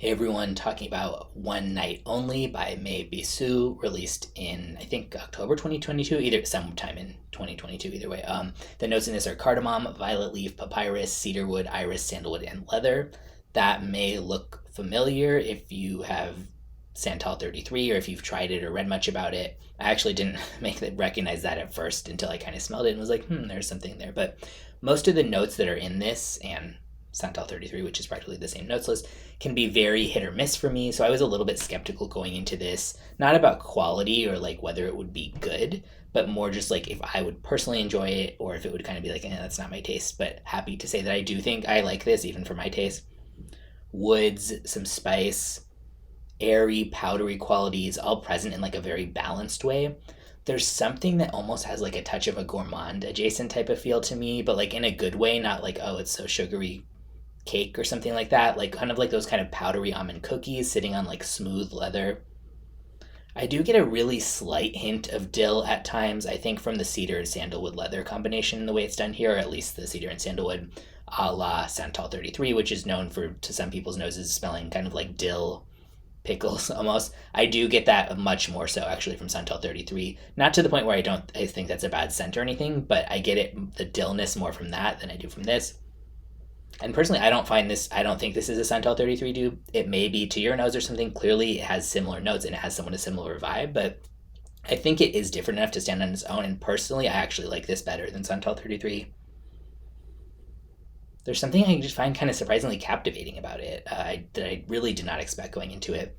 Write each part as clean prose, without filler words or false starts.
Hey everyone, talking about One Night Only by Mes Bisous, released in I think October 2022, either sometime in 2022, either way. The notes in this are cardamom, violet leaf, papyrus, cedarwood, iris, sandalwood, and leather. That may look familiar if you have Santal 33 or if you've tried it or read much about it. I actually didn't recognize that at first until I kind of smelled it and was like, there's something there. But most of the notes that are in this and Santal 33, which is practically the same notes list, can be very hit or miss for me. So I was a little bit skeptical going into this, not about quality or like whether it would be good, but more just like if I would personally enjoy it or if it would kind of be like, that's not my taste. But happy to say that I do think I like this, even for my taste. Woods, some spice, airy, powdery qualities, all present in like a very balanced way. There's something that almost has like a touch of a gourmand adjacent type of feel to me, but like in a good way, not like, oh, it's so sugary cake or something like that, like kind of like those kind of powdery almond cookies sitting on like smooth leather. I do get a really slight hint of dill at times, I think from the cedar and sandalwood leather combination, the way it's done here, or at least the cedar and sandalwood a la Santal 33, which is known for, to some people's noses, smelling kind of like dill pickles almost. I do get that much more so actually from Santal 33. Not to the point where I think that's a bad scent or anything, but I get it, the dillness, more from that than I do from this. And personally, I don't think this is a Santal 33 dupe. It may be to your nose or something. Clearly, it has similar notes and it has somewhat a similar vibe, but I think it is different enough to stand on its own. And personally, I actually like this better than Santal 33. There's something I just find kind of surprisingly captivating about it that I really did not expect going into it.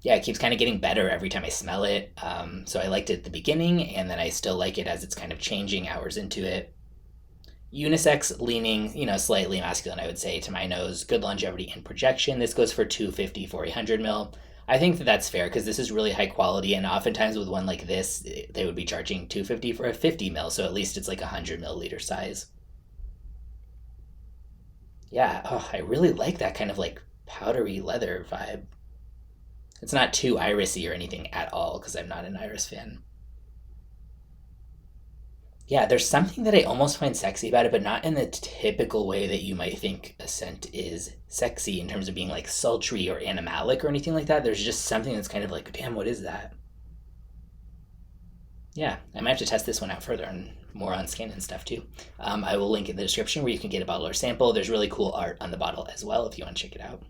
Yeah, it keeps kind of getting better every time I smell it. So I liked it at the beginning, and then I still like it as it's kind of changing hours into it. Unisex, leaning, slightly masculine, I would say, to my nose. Good longevity and projection. This goes for 250 for 100 mil. I think that that's fair because this is really high quality, and oftentimes with one like this, they would be charging 250 for a 50 mil, so at least it's like a 100 milliliter size. Yeah, I really like that kind of like powdery leather vibe. It's not too irisy or anything at all because I'm not an iris fan. Yeah, there's something that I almost find sexy about it, but not in the typical way that you might think a scent is sexy in terms of being like sultry or animalic or anything like that. There's just something that's kind of like, damn, what is that? Yeah, I might have to test this one out further and more on skin and stuff too. I will link in the description where you can get a bottle or sample. There's really cool art on the bottle as well if you want to check it out.